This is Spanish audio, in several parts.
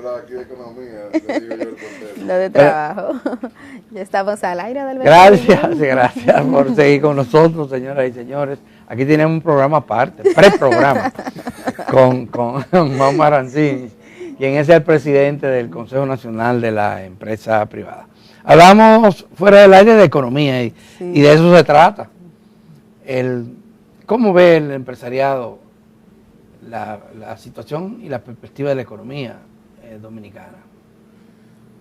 hablar aquí de economía, le digo yo el contexto. Lo de trabajo. Ya estamos al aire del Gracias por seguir con nosotros, señoras y señores. Aquí tenemos un programa aparte, preprograma, con Juan Marancini, quien es el presidente del Consejo Nacional de la Empresa Privada. Hablamos fuera del aire de economía y de eso se trata. ¿Cómo ve el empresariado la situación y la perspectiva de la economía dominicana?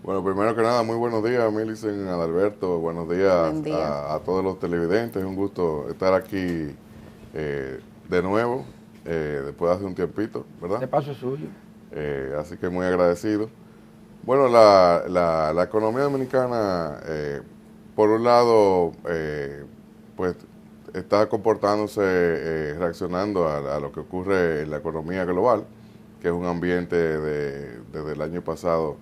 Bueno, primero que nada, muy buenos días, Millicent, Adalberto, buenos días a todos los televidentes, es un gusto estar aquí de nuevo, después de hace un tiempito, ¿verdad? De paso es suyo. Así que muy agradecido. Bueno, la economía dominicana, por un lado, pues está comportándose, reaccionando a lo que ocurre en la economía global, que es un ambiente desde el año pasado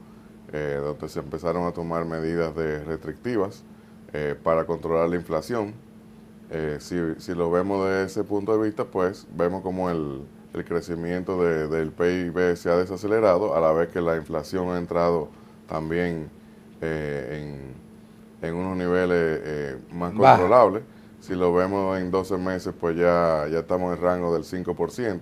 donde se empezaron a tomar medidas restrictivas para controlar la inflación. Si lo vemos desde ese punto de vista, pues vemos como el crecimiento del PIB se ha desacelerado, a la vez que la inflación ha entrado también en unos niveles más controlables. Si lo vemos en 12 meses, pues ya estamos en el rango del 5%.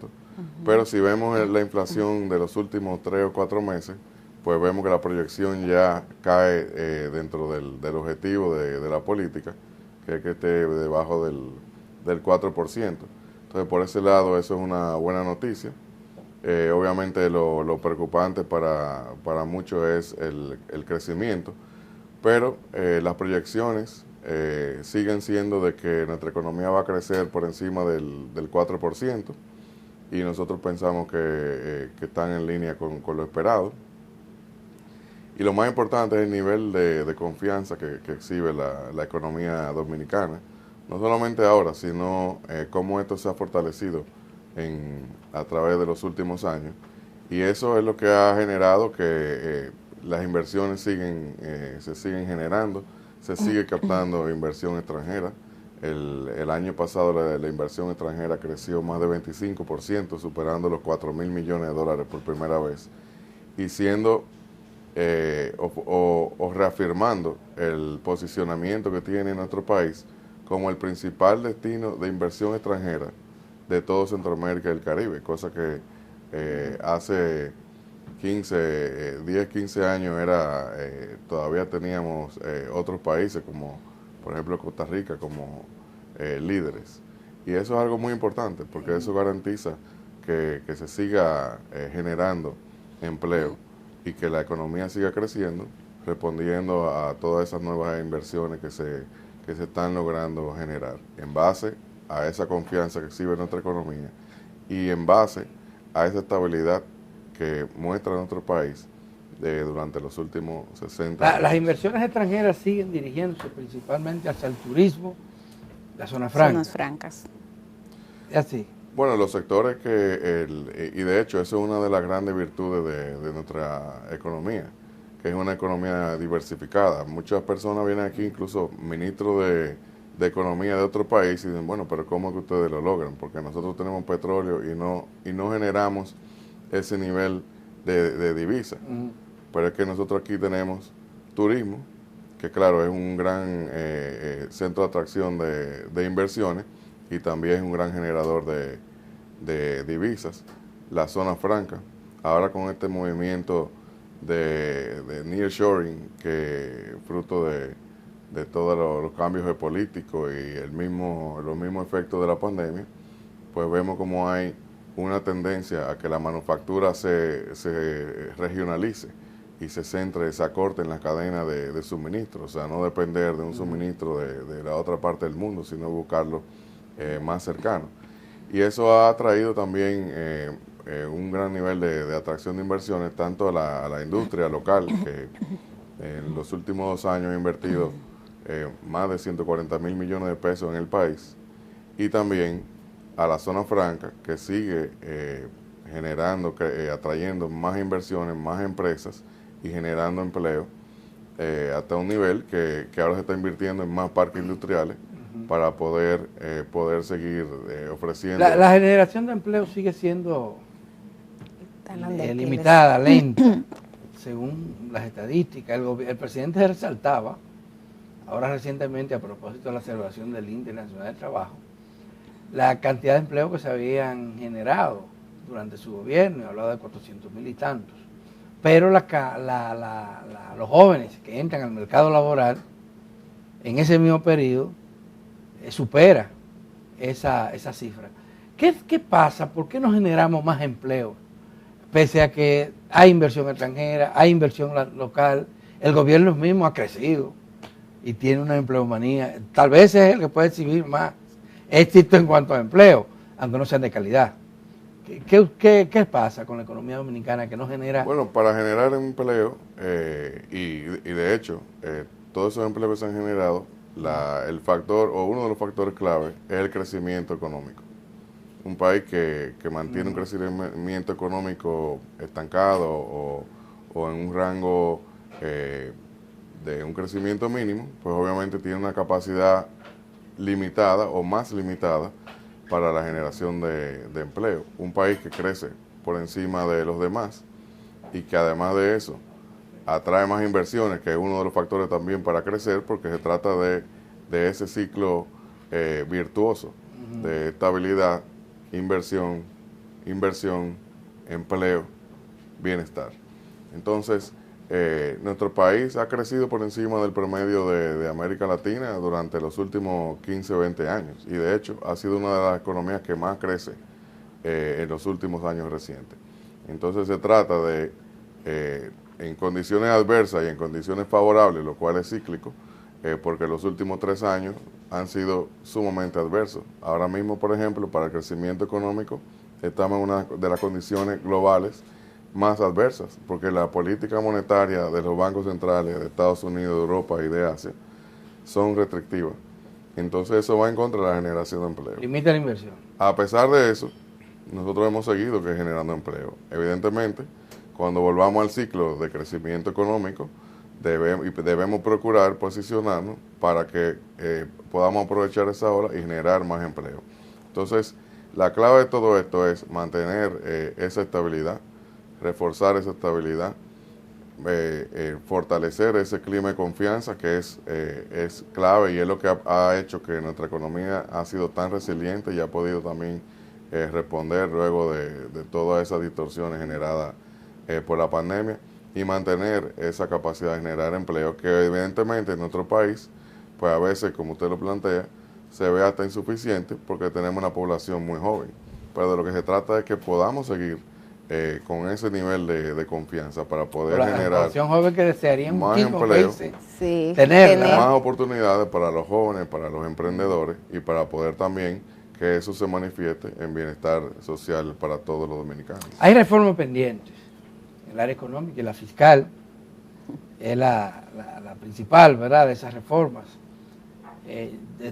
Pero si vemos la inflación de los últimos 3 o 4 meses, pues vemos que la proyección ya cae dentro del objetivo de la política, que es que esté debajo del 4%. Entonces, por ese lado, eso es una buena noticia. Obviamente, lo preocupante para muchos es el crecimiento, pero las proyecciones siguen siendo de que nuestra economía va a crecer por encima del 4%, y nosotros pensamos que están en línea con lo esperado. Y lo más importante es el nivel de confianza que exhibe la economía dominicana, no solamente ahora, sino cómo esto se ha fortalecido a través de los últimos años. Y eso es lo que ha generado que las inversiones se siguen generando, se sigue captando inversión extranjera. El año pasado la inversión extranjera creció más de 25%, superando los 4.000 millones de dólares por primera vez, y siendo o reafirmando el posicionamiento que tiene nuestro país como el principal destino de inversión extranjera de todo Centroamérica y el Caribe, cosa que hace 10, 15 años todavía teníamos otros países como por ejemplo Costa Rica como líderes. Y eso es algo muy importante porque eso garantiza que se siga generando empleo y que la economía siga creciendo, respondiendo a todas esas nuevas inversiones que se están logrando generar, en base a esa confianza que exhibe nuestra economía y en base a esa estabilidad que muestra nuestro país durante los últimos 60 años. Las inversiones extranjeras siguen dirigiéndose principalmente hacia el turismo, la zona franca. Zonas francas. ¿Es así? Bueno, los sectores y de hecho eso es una de las grandes virtudes de nuestra economía, que es una economía diversificada. Muchas personas vienen aquí, incluso ministros de economía de otro país, y dicen, bueno, pero ¿cómo es que ustedes lo logran? Porque nosotros tenemos petróleo y no generamos ese nivel de divisa. Pero es que nosotros aquí tenemos turismo, que claro, es un gran centro de atracción de inversiones, y también es un gran generador de divisas. La zona franca, ahora con este movimiento de nearshoring, que fruto de todos los cambios geopolíticos y los mismos efectos de la pandemia, pues vemos como hay una tendencia a que la manufactura se regionalice y se acorte en la cadena de suministro, o sea, no depender de un suministro de la otra parte del mundo, sino buscarlo más cercano. Y eso ha traído también un gran nivel de atracción de inversiones, tanto a la industria local, que en los últimos 2 años ha invertido más de 140.000 millones de pesos en el país, y también a la zona franca, que sigue atrayendo más inversiones, más empresas y generando empleo, hasta un nivel que ahora se está invirtiendo en más parques industriales para poder seguir ofreciendo. La generación de empleo sigue siendo limitada, lenta. según las estadísticas, el presidente resaltaba, ahora recientemente a propósito de la celebración del Día Internacional del Trabajo, la cantidad de empleo que se habían generado durante su gobierno, y hablaba de 400.000 y tantos. Pero los jóvenes que entran al mercado laboral en ese mismo periodo supera esa cifra. ¿Qué pasa? ¿Por qué no generamos más empleo? Pese a que hay inversión extranjera, hay inversión local, el gobierno mismo ha crecido y tiene una empleomanía. Tal vez es el que puede exhibir más éxito en cuanto a empleo, aunque no sean de calidad. ¿Qué pasa con la economía dominicana que no genera? Bueno, para generar empleo, y de hecho, todos esos empleos que se han generado, el factor o uno de los factores clave es el crecimiento económico. Un país que mantiene un crecimiento económico estancado o en un rango de un crecimiento mínimo, pues obviamente tiene una capacidad limitada o más limitada para la generación de empleo. Un país que crece por encima de los demás y que además de eso atrae más inversiones, que es uno de los factores también para crecer, porque se trata de ese ciclo virtuoso de estabilidad, inversión, empleo, bienestar. Entonces, nuestro país ha crecido por encima del promedio de América Latina durante los últimos 15 o 20 años y de hecho ha sido una de las economías que más crece en los últimos años recientes. Entonces se trata de, en condiciones adversas y en condiciones favorables, lo cual es cíclico, porque los últimos 3 años han sido sumamente adversos. Ahora mismo, por ejemplo, para el crecimiento económico, estamos en una de las condiciones globales más adversas, porque la política monetaria de los bancos centrales de Estados Unidos, de Europa y de Asia son restrictivas. Entonces eso va en contra de la generación de empleo. Limita la inversión. A pesar de eso, nosotros hemos seguido generando empleo. Evidentemente, cuando volvamos al ciclo de crecimiento económico, debemos procurar posicionarnos para que podamos aprovechar esa ola y generar más empleo. Entonces, la clave de todo esto es mantener esa estabilidad, reforzar esa estabilidad, fortalecer ese clima de confianza que es clave y es lo que ha hecho que nuestra economía ha sido tan resiliente y ha podido también responder luego de todas esas distorsiones generadas por la pandemia y mantener esa capacidad de generar empleo que evidentemente en nuestro país, pues a veces, como usted lo plantea, se ve hasta insuficiente porque tenemos una población muy joven. Pero de lo que se trata es que podamos seguir con ese nivel de confianza para poder generar la población joven que desearía más empleo, sí, tenerla. más oportunidades para los jóvenes, para los emprendedores y para poder también que eso se manifieste en bienestar social para todos los dominicanos. Hay reformas pendientes. El área económica y la fiscal es la principal, ¿verdad?, de esas reformas.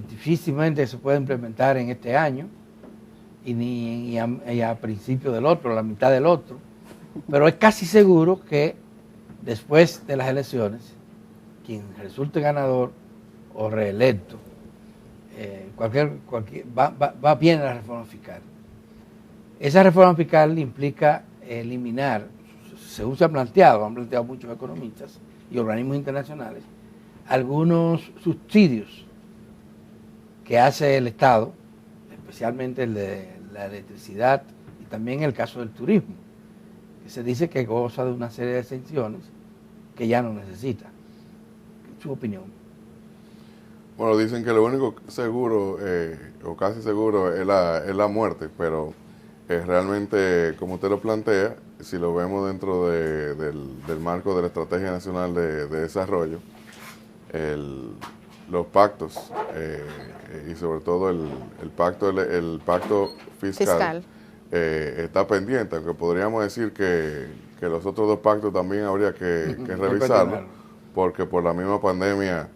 Difícilmente se puede implementar en este año y a principio del otro, a la mitad del otro, pero es casi seguro que después de las elecciones, quien resulte ganador o reelecto, va bien la reforma fiscal. Esa reforma fiscal implica eliminar, según se han planteado muchos economistas y organismos internacionales, algunos subsidios que hace el Estado, especialmente el de la electricidad y también el caso del turismo, que se dice que goza de una serie de exenciones que ya no necesita. Su opinión. Bueno, dicen que lo único seguro, o casi seguro, es la muerte, pero realmente, como usted lo plantea, si lo vemos dentro del marco de la Estrategia Nacional de Desarrollo, los pactos y sobre todo el pacto fiscal. Está pendiente, aunque podríamos decir que los otros 2 pactos también habría que revisarlos, porque por la misma pandemia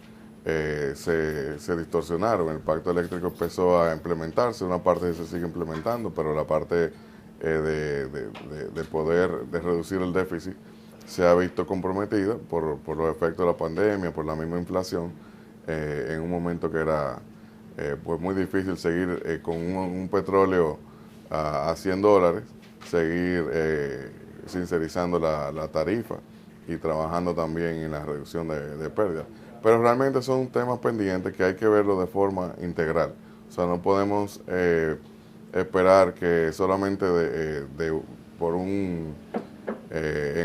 se distorsionaron. El pacto eléctrico empezó a implementarse, una parte se sigue implementando, pero la parte de poder de reducir el déficit se ha visto comprometida por los efectos de la pandemia, por la misma inflación, en un momento que era pues muy difícil seguir con un petróleo a $100, seguir sincerizando la tarifa y trabajando también en la reducción de pérdidas. Pero realmente son temas pendientes que hay que verlo de forma integral. O sea, no podemos esperar que solamente por en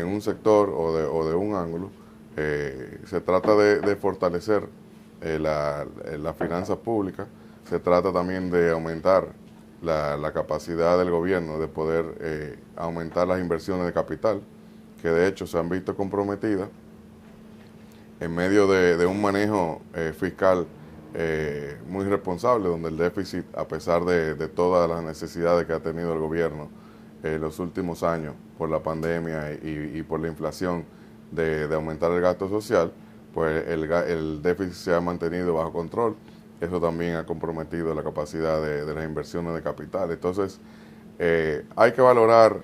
un sector o de un ángulo se trata de fortalecer las finanzas públicas, se trata también de aumentar la capacidad del gobierno de poder aumentar las inversiones de capital, que de hecho se han visto comprometidas en medio de un manejo fiscal muy responsable, donde el déficit, a pesar de todas las necesidades que ha tenido el gobierno en los últimos años por la pandemia y por la inflación de aumentar el gasto social, pues el déficit se ha mantenido bajo control. Eso también ha comprometido la capacidad de las inversiones de capital. Entonces, hay que valorar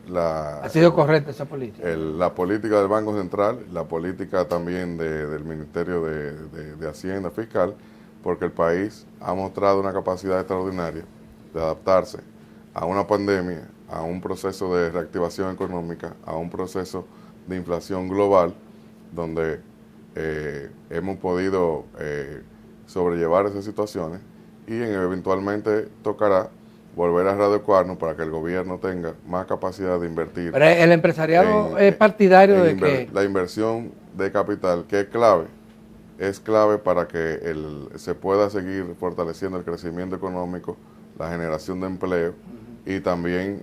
¿Ha sido correcta esa política? La política del Banco Central, la política también del Ministerio de Hacienda Fiscal, porque el país ha mostrado una capacidad extraordinaria de adaptarse a una pandemia, a un proceso de reactivación económica, a un proceso de inflación global, donde hemos podido sobrellevar esas situaciones y eventualmente tocará volver a readecuarnos para que el gobierno tenga más capacidad de invertir. Pero el empresariado es partidario de que la inversión de capital, que es clave para que se pueda seguir fortaleciendo el crecimiento económico, la generación de empleo y también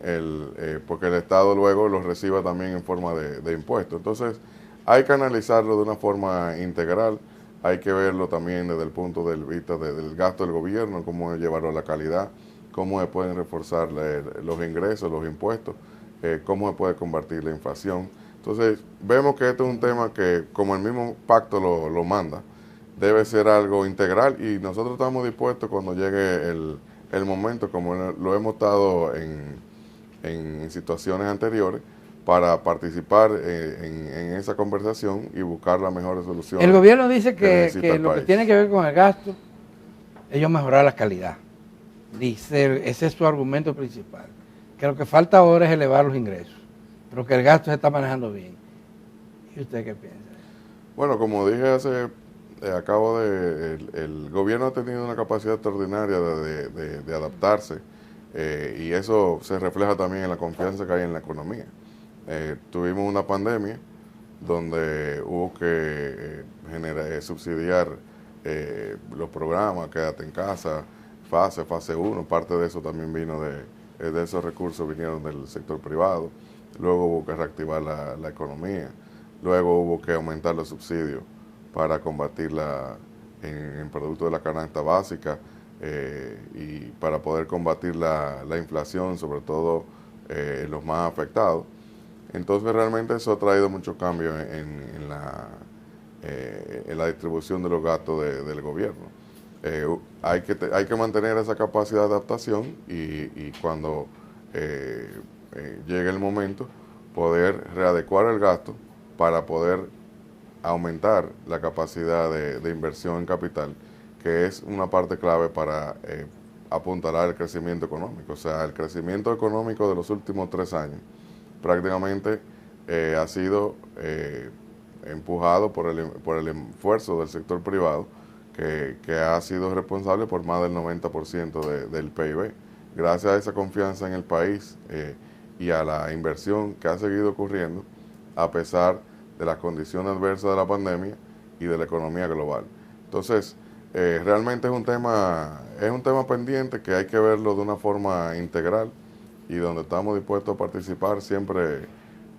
porque el Estado luego los reciba también en forma de impuestos. Entonces, hay que analizarlo de una forma integral, hay que verlo también desde el punto de vista del gasto del gobierno, cómo llevarlo a la calidad, cómo se pueden reforzar los ingresos, los impuestos, cómo se puede combatir la inflación. Entonces, vemos que este es un tema que, como el mismo pacto lo manda, debe ser algo integral y nosotros estamos dispuestos cuando llegue el momento, como lo hemos estado en situaciones anteriores, para participar en esa conversación y buscar las mejores soluciones. El gobierno dice que lo que tiene que ver con el gasto, ellos mejorar la calidad. Dice, ese es su argumento principal. Que lo que falta ahora es elevar los ingresos, pero que el gasto se está manejando bien. ¿Y usted qué piensa? Bueno, como dije el gobierno ha tenido una capacidad extraordinaria de adaptarse y eso se refleja también en la confianza que hay en la economía. Tuvimos una pandemia donde hubo que subsidiar los programas, quédate en casa, fase 1, parte de eso también vino de esos recursos vinieron del sector privado, luego hubo que reactivar la economía, luego hubo que aumentar los subsidios para combatir en productos de la canasta básica y para poder combatir la inflación, sobre todo los más afectados. Entonces realmente eso ha traído muchos cambios en la distribución de los gastos del gobierno. Hay que mantener esa capacidad de adaptación y cuando llegue el momento poder readecuar el gasto para poder aumentar la capacidad de inversión en capital, que es una parte clave para apuntalar el crecimiento económico. O sea, el crecimiento económico de los últimos 3 años prácticamente ha sido empujado por el esfuerzo del sector privado, que ha sido responsable por más del 90% del PIB. Gracias a esa confianza en el país y a la inversión que ha seguido ocurriendo, a pesar de las condiciones adversas de la pandemia y de la economía global. Entonces, realmente es un tema pendiente que hay que verlo de una forma integral y donde estamos dispuestos a participar siempre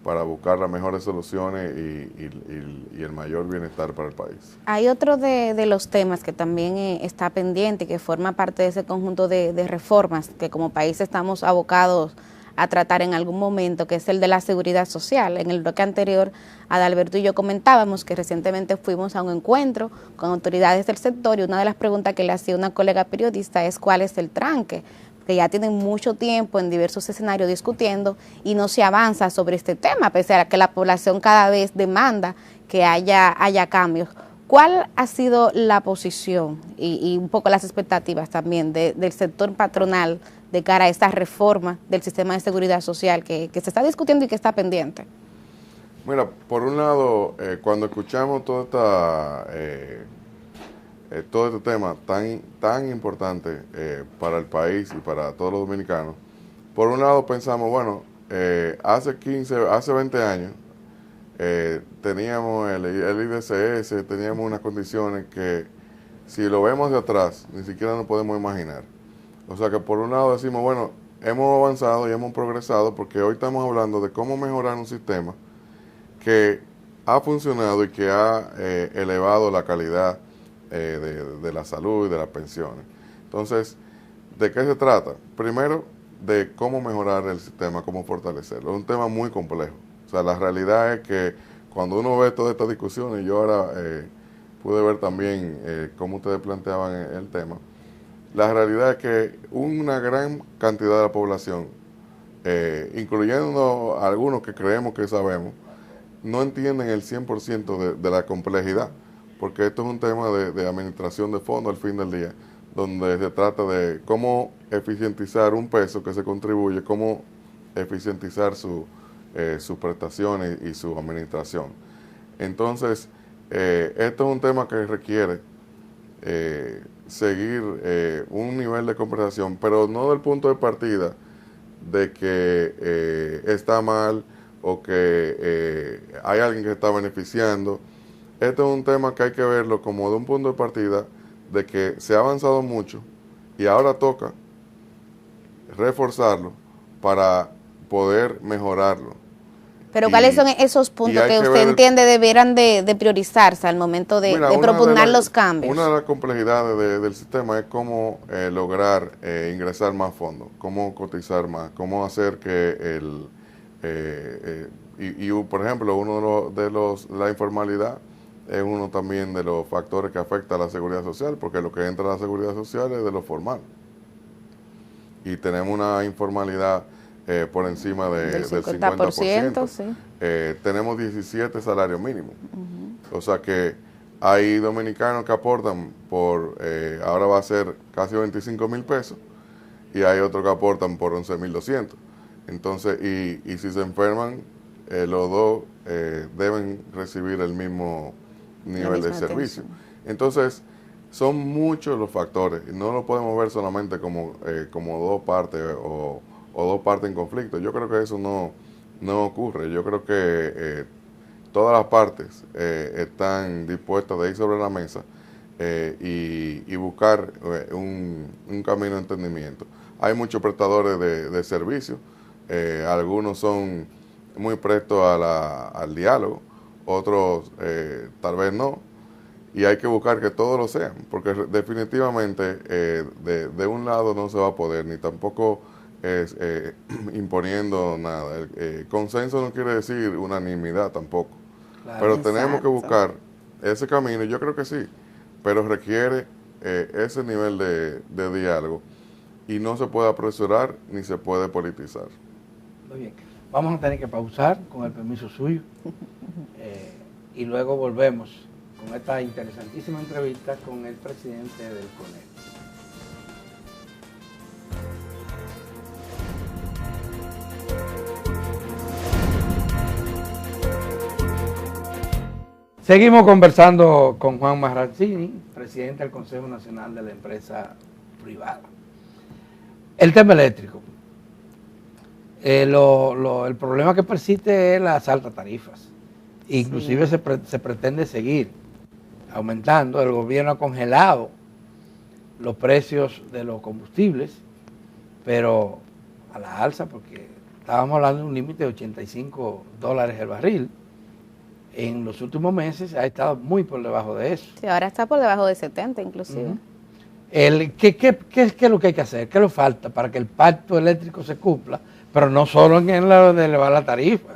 para buscar las mejores soluciones y el mayor bienestar para el país. Hay otro de los temas que también está pendiente, que forma parte de ese conjunto de reformas que como país estamos abocados a tratar en algún momento, que es el de la seguridad social. En el bloque anterior, Adalberto y yo comentábamos que recientemente fuimos a un encuentro con autoridades del sector y una de las preguntas que le hacía una colega periodista es ¿cuál es el tranque? Que ya tienen mucho tiempo en diversos escenarios discutiendo y no se avanza sobre este tema, pese a que la población cada vez demanda que haya cambios. ¿Cuál ha sido la posición y un poco las expectativas también del sector patronal de cara a esta reforma del sistema de seguridad social que se está discutiendo y que está pendiente? Mira, por un lado, cuando escuchamos todo este tema tan importante para el país y para todos los dominicanos, por un lado pensamos, bueno, hace 20 años teníamos el IDCS, teníamos unas condiciones que si lo vemos de atrás, ni siquiera nos podemos imaginar. O sea que por un lado decimos, bueno, hemos avanzado y hemos progresado porque hoy estamos hablando de cómo mejorar un sistema que ha funcionado y que ha elevado la calidad de la salud y de las pensiones. Entonces, ¿de qué se trata? Primero, de cómo mejorar el sistema, cómo fortalecerlo. Es un tema muy complejo. O sea, la realidad es que cuando uno ve todas estas discusiones, yo ahora pude ver también cómo ustedes planteaban el tema, la realidad es que una gran cantidad de la población, incluyendo algunos que creemos que sabemos, no entienden el 100% de la complejidad, porque esto es un tema de administración de fondos al fin del día, donde se trata de cómo eficientizar un peso que se contribuye, cómo eficientizar sus prestaciones y su administración. Entonces, esto es un tema que requiere seguir un nivel de conversación, pero no del punto de partida de que está mal o que hay alguien que está beneficiando. Este es un tema que hay que verlo como de un punto de partida de que se ha avanzado mucho y ahora toca reforzarlo para poder mejorarlo. Pero ¿cuáles son esos puntos que usted entiende debieran de priorizarse al momento de propugnar los cambios? Una de las complejidades del sistema es cómo lograr ingresar más fondos, cómo cotizar más, cómo hacer que por ejemplo, la informalidad es uno también de los factores que afecta a la seguridad social, porque lo que entra a la seguridad social es de lo formal. Y tenemos una informalidad por encima del 50%. Sí. Tenemos 17 salarios mínimos. O sea que hay dominicanos que aportan ahora va a ser casi 25,000 pesos, y hay otros que aportan por 11,200. Entonces, y si se enferman, los dos deben recibir el mismo nivel de servicio. Entonces, son muchos los factores, y no lo podemos ver solamente como dos partes o dos partes en conflicto. Yo creo que eso no ocurre. Yo creo que todas las partes están dispuestas de ir sobre la mesa y buscar un camino de entendimiento. Hay muchos prestadores de servicios, algunos son muy prestos al diálogo, otros tal vez no, y hay que buscar que todos lo sean, porque definitivamente de un lado no se va a poder, ni tampoco imponiendo nada. Consenso no quiere decir unanimidad tampoco, claro, pero tenemos que buscar ese camino, y yo creo que sí, pero requiere ese nivel de diálogo, y no se puede apresurar ni se puede politizar. Muy bien, vamos a tener que pausar con el permiso suyo y luego volvemos con esta interesantísima entrevista con el presidente del CONEP. Seguimos conversando con Juan Marrancini, presidente del Consejo Nacional de la Empresa Privada. El tema eléctrico. El problema que persiste es las altas tarifas. Inclusive sí. se pretende seguir aumentando. El gobierno ha congelado los precios de los combustibles, pero a la alza, porque estábamos hablando de un límite de $85 el barril. En los últimos meses ha estado muy por debajo de eso. Sí, ahora está por debajo de 70 inclusive. Uh-huh. ¿Qué es lo que hay que hacer? ¿Qué le falta para que el pacto eléctrico se cumpla? Pero no solo en lo de elevar la tarifa,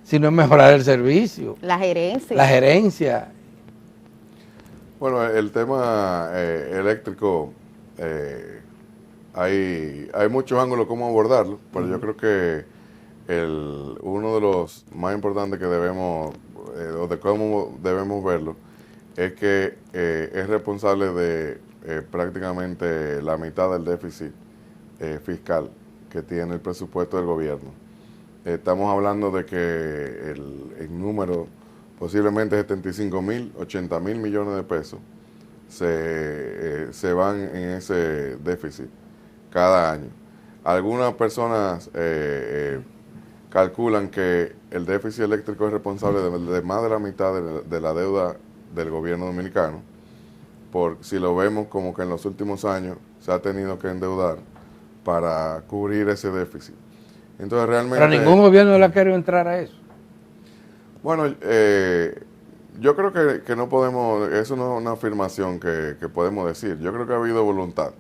sino en mejorar el servicio. La gerencia. La gerencia. Bueno, el tema eléctrico, hay muchos ángulos cómo abordarlo, pero yo creo que uno de los más importantes que debemos, o de cómo debemos verlo, es que es responsable de prácticamente la mitad del déficit fiscal que tiene el presupuesto del gobierno. estamos hablando de que el número posiblemente 75.000, 80.000 millones de pesos se van en ese déficit cada año. Algunas personas calculan que el déficit eléctrico es responsable de más de la mitad de la deuda del gobierno dominicano, por si lo vemos como que en los últimos años se ha tenido que endeudar para cubrir ese déficit. Entonces realmente... Pero ningún gobierno le ha querido entrar a eso. Bueno, yo creo que no podemos, eso no es una afirmación que podemos decir. Yo creo que ha habido voluntad.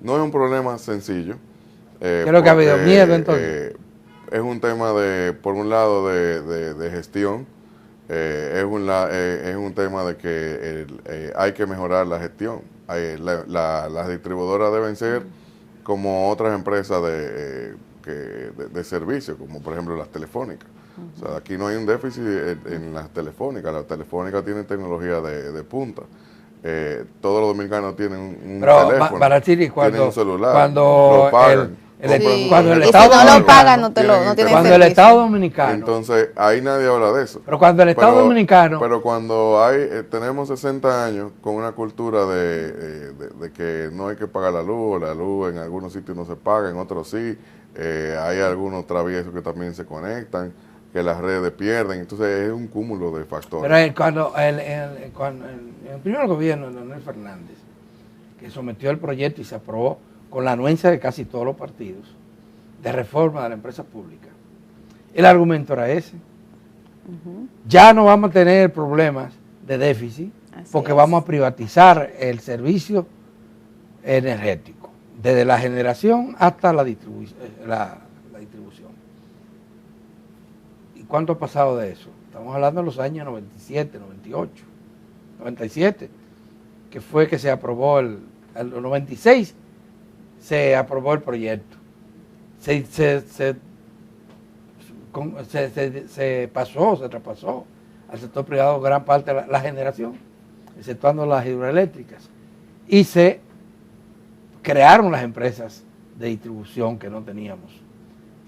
No es un problema sencillo. Creo que ha habido miedo entonces. Es un tema por un lado, de gestión. Es un tema de que hay que mejorar la gestión. Las distribuidoras deben ser como otras empresas de servicio, como por ejemplo las telefónicas. O sea, aquí no hay un déficit en las telefónicas. Las telefónicas tienen tecnología de punta. Todos los dominicanos tienen un teléfono, para Chile, tienen un celular, cuando lo pagan. Cuando el y Estado si no lo dominicano, pagan, no tienen cuando servicio. el Estado dominicano, entonces ahí nadie habla de eso. pero cuando el Estado dominicano, pero cuando tenemos 60 años con una cultura de que no hay que pagar la luz en algunos sitios no se paga, en otros sí, hay algunos traviesos que también se conectan, que las redes pierden, entonces es un cúmulo de factores. pero cuando el primer gobierno de Leonel Fernández, que sometió el proyecto y se aprobó con la anuencia de casi todos los partidos, de reforma de la empresa pública, el argumento era ese. Ya no vamos a tener problemas de déficit, porque vamos a privatizar el servicio energético, desde la generación hasta la distribución. ¿Y cuánto ha pasado de eso? Estamos hablando de los años 97, 98, 97, que fue que se aprobó el 96, se aprobó el proyecto. Se traspasó al sector privado gran parte de la generación, exceptuando las hidroeléctricas. Y se crearon las empresas de distribución que no teníamos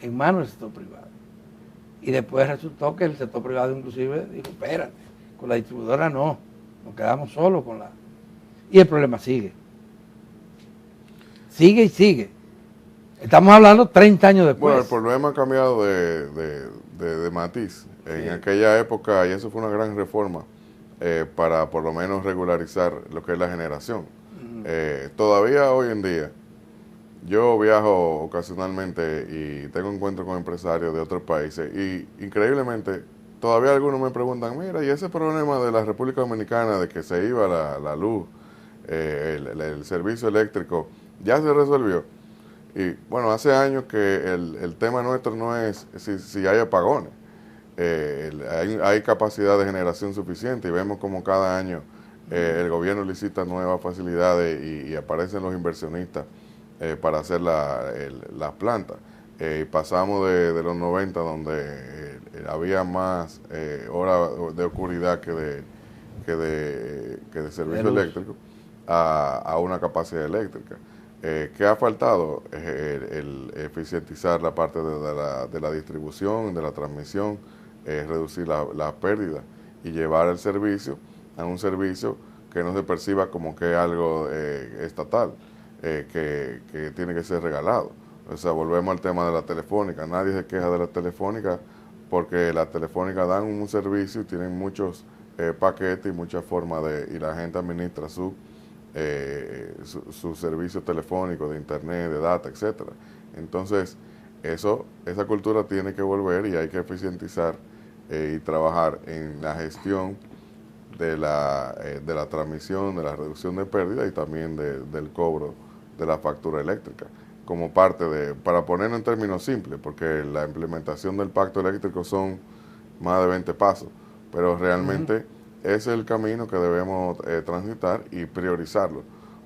en manos del sector privado. Y después resultó que el sector privado inclusive dijo, espérate, con la distribuidora no, nos quedamos solos con la... Y el problema sigue. Sigue y sigue. Estamos hablando 30 años después. Bueno, el problema ha cambiado de matiz. En aquella época, y eso fue una gran reforma, para por lo menos regularizar lo que es la generación. Todavía hoy en día, yo viajo ocasionalmente y tengo encuentros con empresarios de otros países y increíblemente todavía algunos me preguntan, mira, y ese problema de la República Dominicana de que se iba la luz, el servicio eléctrico, ¿ya se resolvió? Y bueno, hace años que el tema nuestro no es si hay apagones. Hay capacidad de generación suficiente y vemos como cada año el gobierno licita nuevas facilidades y aparecen los inversionistas para hacer las plantas. Pasamos de los 90 donde había más horas de oscuridad que de servicio eléctrico a una capacidad eléctrica. ¿Qué ha faltado? El eficientizar la parte de la distribución, de la transmisión, reducir las pérdidas y llevar el servicio a un servicio que no se perciba como que es algo estatal, que tiene que ser regalado. O sea, volvemos al tema de la telefónica. Nadie se queja de la telefónica porque las telefónicas dan un servicio y tienen muchos paquetes y muchas formas y la gente administra su servicio telefónico, de internet, de data, etcétera. Entonces, esa cultura tiene que volver y hay que eficientizar y trabajar en la gestión de la transmisión, de la reducción de pérdidas y también del cobro de la factura eléctrica, como parte para ponerlo en términos simples, porque la implementación del pacto eléctrico son más de 20 pasos, pero realmente ese es el camino que debemos transitar y priorizarlo,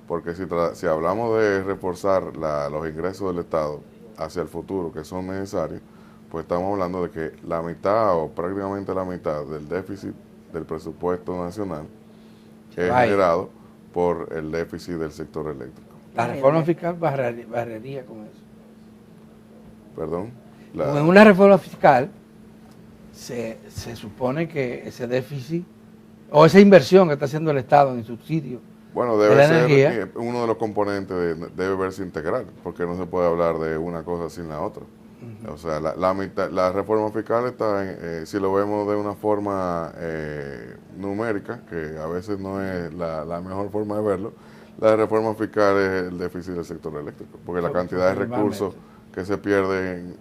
porque si hablamos de reforzar los ingresos del Estado hacia el futuro, que son necesarios, pues estamos hablando de que la mitad o prácticamente la mitad del déficit del presupuesto nacional es generado por el déficit del sector eléctrico. La reforma fiscal barrería con eso. ¿Perdón? En una reforma fiscal se supone que ese déficit o esa inversión que está haciendo el Estado en el subsidio debe de la ser energía, uno de los componentes, debe verse integral, porque no se puede hablar de una cosa sin la otra. O sea, la reforma fiscal está, si lo vemos de una forma numérica, que a veces no es la mejor forma de verlo, la reforma fiscal es el déficit del sector eléctrico, porque la cantidad de recursos que se pierden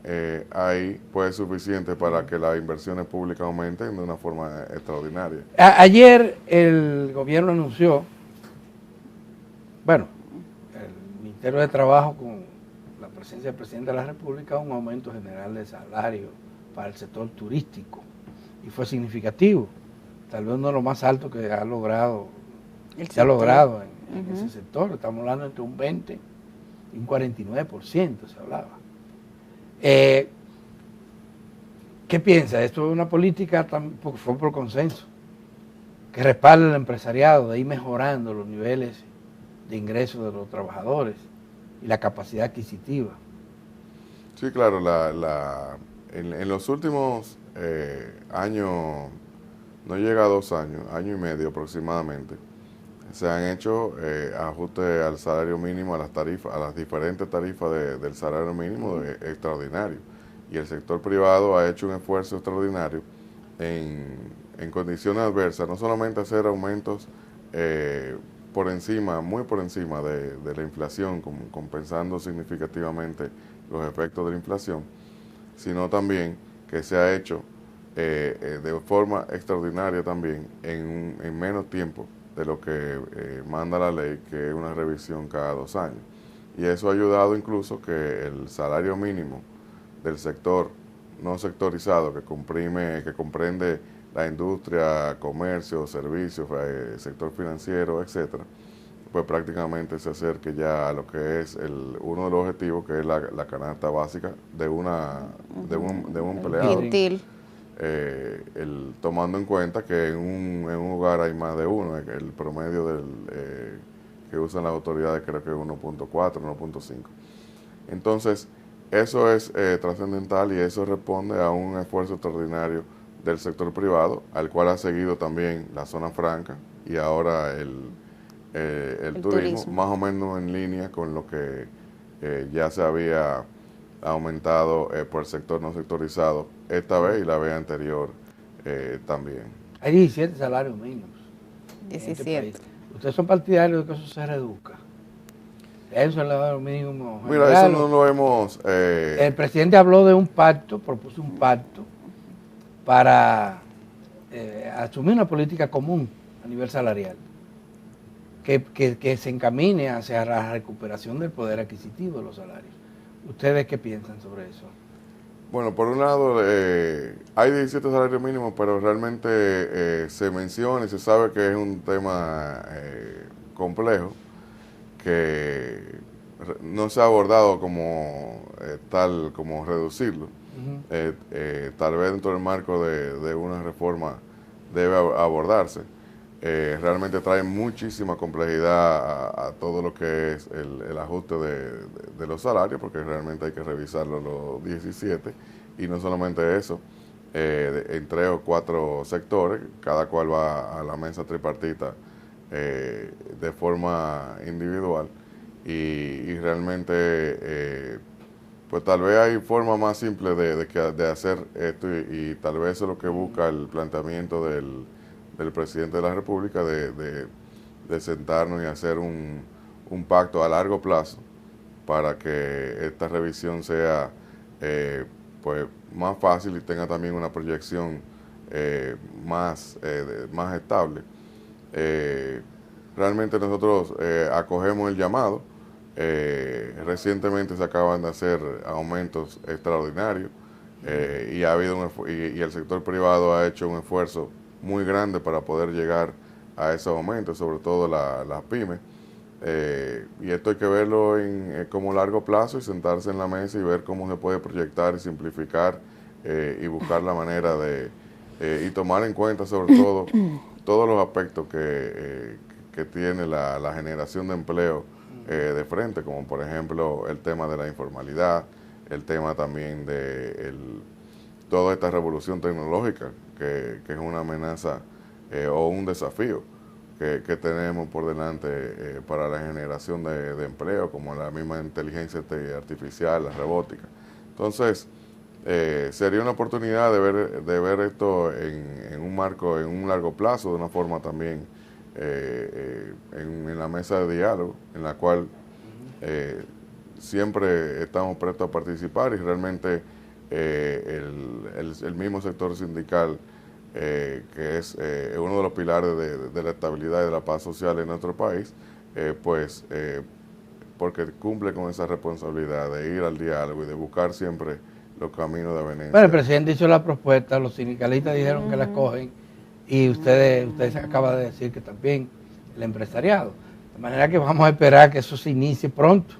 ahí pues es suficiente para que las inversiones públicas aumenten de una forma extraordinaria. Ayer el gobierno anunció, el Ministerio de Trabajo con la presencia del presidente de la República, un aumento general de salario para el sector turístico, y fue significativo, tal vez uno de los más altos que ha logrado en ese sector. Estamos hablando entre un 20 y un 49% se hablaba. ¿Qué piensa? Esto es una política, fue por consenso, que respalda el empresariado, de ir mejorando los niveles de ingresos de los trabajadores y la capacidad adquisitiva. Sí, claro, en los últimos años, no llega a 2 años, año y medio aproximadamente, se han hecho ajustes al salario mínimo, a las diferentes tarifas del salario mínimo extraordinario. Y el sector privado ha hecho un esfuerzo extraordinario en condiciones adversas, no solamente hacer aumentos muy por encima de la inflación, compensando significativamente los efectos de la inflación, sino también que se ha hecho de forma extraordinaria también en menos tiempo de lo que manda la ley, que es una revisión cada 2 años. Y eso ha ayudado incluso que el salario mínimo del sector no sectorizado, que comprende la industria, comercio, servicios, sector financiero, etcétera, pues prácticamente se acerque ya a lo que es uno de los objetivos, que es la canasta básica de un empleado. Tomando en cuenta que en un hogar hay más de uno, el promedio que usan las autoridades creo que es 1.4, 1.5. Entonces, eso es trascendental, y eso responde a un esfuerzo extraordinario del sector privado, al cual ha seguido también la zona franca y ahora el turismo, más o menos en línea con lo que ya se había aumentado por el sector no sectorizado esta vez y la vez anterior también. Hay 17 salarios mínimos. 17. ¿Ustedes son partidarios de que eso se reduzca? El salario mínimo general. Mira, eso no lo hemos... El presidente habló de un pacto, propuso un pacto para asumir una política común a nivel salarial, que se encamine hacia la recuperación del poder adquisitivo de los salarios. ¿Ustedes qué piensan sobre eso? Bueno, por un lado, hay 17 salarios mínimos, pero realmente se menciona y se sabe que es un tema complejo, que no se ha abordado como reducirlo. Tal vez dentro del marco de una reforma debe abordarse. Realmente trae muchísima complejidad a todo lo que es el ajuste de los salarios, porque realmente hay que revisarlo los 17, y no solamente eso, en 3 o 4 sectores, cada cual va a la mesa tripartita de forma individual, y realmente pues tal vez hay formas más simples de hacer esto, y tal vez eso es lo que busca el planteamiento del presidente de la República, de sentarnos y hacer un pacto a largo plazo para que esta revisión sea pues más fácil y tenga también una proyección más estable. Realmente nosotros acogemos el llamado. Recientemente se acaban de hacer aumentos extraordinarios, y ha habido y el sector privado ha hecho un esfuerzo muy grande para poder llegar a esos aumentos, sobre todo las pymes. Y esto hay que verlo como largo plazo, y sentarse en la mesa y ver cómo se puede proyectar y simplificar, y buscar la manera y tomar en cuenta sobre todo todos los aspectos que tiene la generación de empleo de frente, como por ejemplo el tema de la informalidad, el tema también de toda esta revolución tecnológica, que es una amenaza o un desafío que tenemos por delante para la generación de empleo, como la misma inteligencia artificial, la robótica. Entonces, sería una oportunidad de ver esto en un marco, en un largo plazo, de una forma también en la mesa de diálogo, en la cual siempre estamos prestos a participar, y realmente el mismo sector sindical, que es uno de los pilares de la estabilidad y de la paz social en nuestro país, porque cumple con esa responsabilidad de ir al diálogo y de buscar siempre los caminos de avenencia. Bueno, el presidente hizo la propuesta, los sindicalistas dijeron que la cogen, y ustedes acaban de decir que también el empresariado. De manera que vamos a esperar que eso se inicie pronto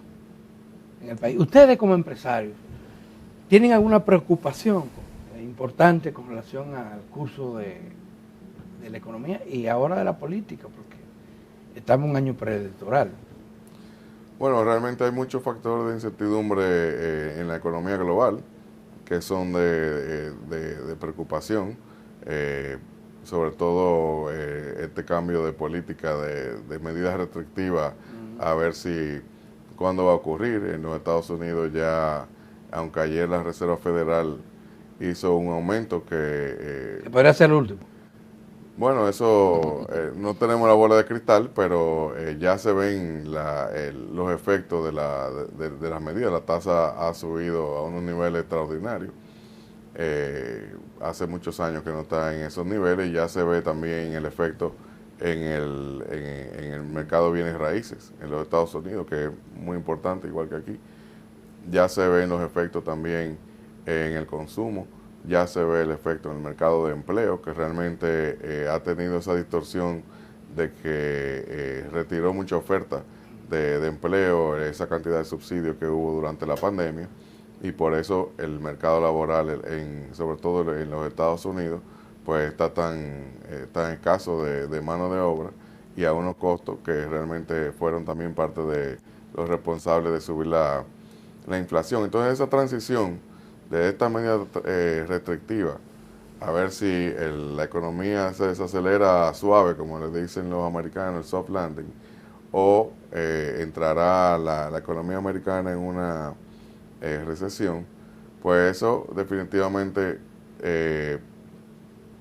en el país. Ustedes como empresarios, ¿tienen alguna preocupación importante con relación al curso de la economía y ahora de la política? Porque estamos en un año preelectoral. Bueno, realmente hay muchos factores de incertidumbre en la economía global que son de preocupación, sobre todo este cambio de política de medidas restrictivas, a ver cuándo va a ocurrir. En los Estados Unidos ya, aunque ayer la Reserva Federal hizo un aumento que podría ser el último. Bueno, eso no tenemos la bola de cristal, pero ya se ven los efectos de las medidas. La tasa ha subido a unos niveles extraordinarios. Hace muchos años que no está en esos niveles, y ya se ve también el efecto en el mercado de bienes raíces en los Estados Unidos, que es muy importante, igual que aquí. Ya se ven los efectos también en el consumo. Ya se ve el efecto en el mercado de empleo, que realmente ha tenido esa distorsión de que retiró mucha oferta de empleo, esa cantidad de subsidios que hubo durante la pandemia, y por eso el mercado laboral, sobre todo en los Estados Unidos, pues está tan escaso de mano de obra, y a unos costos que realmente fueron también parte de los responsables de subir la inflación. Entonces esa transición de esta medida restrictiva, a ver si la economía se desacelera suave, como le dicen los americanos, el soft landing, o entrará la economía americana en una recesión, pues eso definitivamente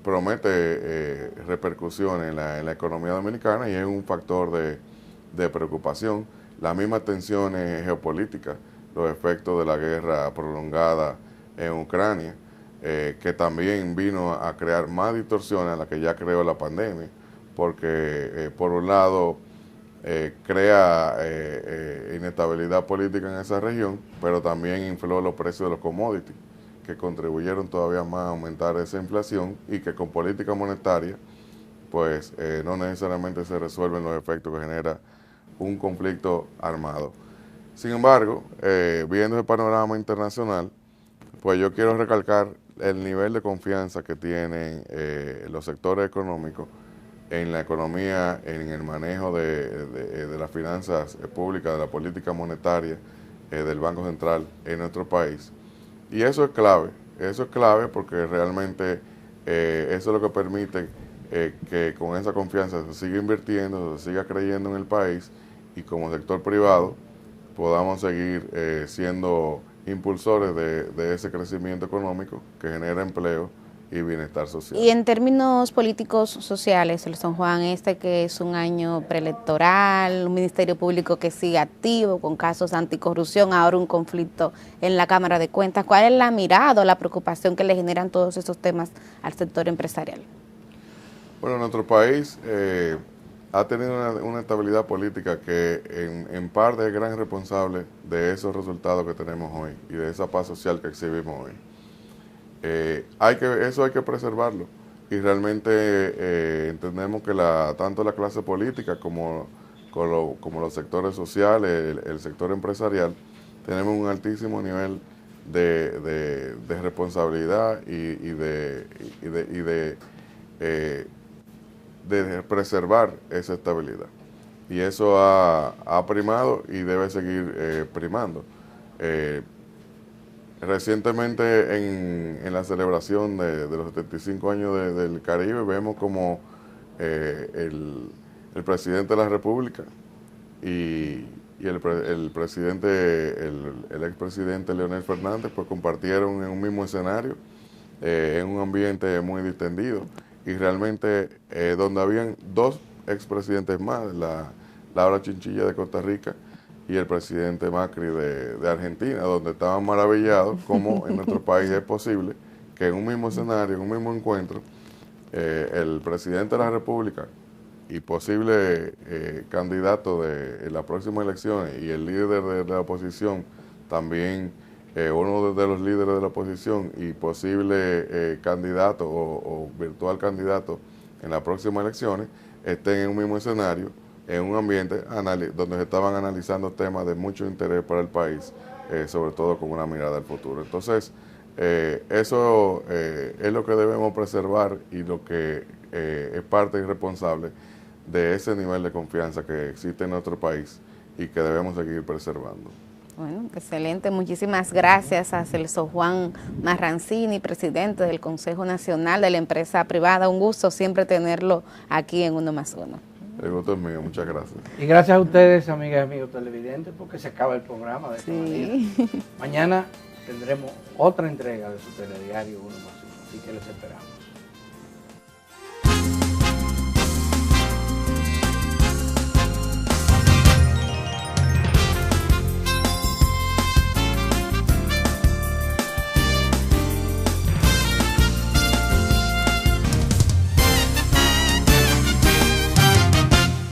promete repercusiones en la economía dominicana, y es un factor de preocupación. Las mismas tensiones geopolíticas, los efectos de la guerra prolongada en Ucrania, que también vino a crear más distorsiones a las que ya creó la pandemia, porque por un lado crea inestabilidad política en esa región, pero también infló los precios de los commodities, que contribuyeron todavía más a aumentar esa inflación, y que con política monetaria pues no necesariamente se resuelven los efectos que genera un conflicto armado. Sin embargo, viendo el panorama internacional, pues yo quiero recalcar el nivel de confianza que tienen los sectores económicos en la economía, en el manejo de las finanzas públicas, de la política monetaria del Banco Central en nuestro país. Y eso es clave porque realmente eso es lo que permite que con esa confianza se siga invirtiendo, se siga creyendo en el país, y como sector privado podamos seguir siendo impulsores de ese crecimiento económico que genera empleo y bienestar social. Y en términos políticos sociales, el San Juan, que es un año preelectoral, un ministerio público que sigue activo con casos de anticorrupción, ahora un conflicto en la Cámara de Cuentas, ¿cuál es la mirada o la preocupación que le generan todos esos temas al sector empresarial? Bueno, nuestro país ha tenido una estabilidad política que en parte es gran responsable de esos resultados que tenemos hoy y de esa paz social que exhibimos hoy. Eso hay que preservarlo, y realmente entendemos que tanto la clase política como los sectores sociales, el sector empresarial, tenemos un altísimo nivel de responsabilidad y de preservar esa estabilidad. Y eso ha primado y debe seguir primando. Recientemente en la celebración de los 75 años del Caribe vemos como el presidente de la República y el presidente, el expresidente Leonel Fernández, pues compartieron en un mismo escenario, en un ambiente muy distendido, y realmente donde habían dos expresidentes más, Laura Chinchilla de Costa Rica y el presidente Macri de Argentina, donde estaban maravillados cómo en nuestro país es posible que en un mismo escenario, en un mismo encuentro, el presidente de la República y posible candidato de las próximas elecciones y el líder de la oposición, también uno de los líderes de la oposición y posible candidato o virtual candidato en las próximas elecciones, estén en un mismo escenario, en un ambiente donde se estaban analizando temas de mucho interés para el país, sobre todo con una mirada al futuro. Entonces, eso es lo que debemos preservar y lo que es parte irresponsable de ese nivel de confianza que existe en nuestro país y que debemos seguir preservando. Bueno, excelente. Muchísimas gracias a Celso Juan Marrancini, presidente del Consejo Nacional de la Empresa Privada. Un gusto siempre tenerlo aquí en 1+1. El gusto es mío, muchas gracias. Y gracias a ustedes, amigas y amigos televidentes, porque se acaba el programa de esta manera. Mañana tendremos otra entrega de su telediario 1+1, así que les esperamos.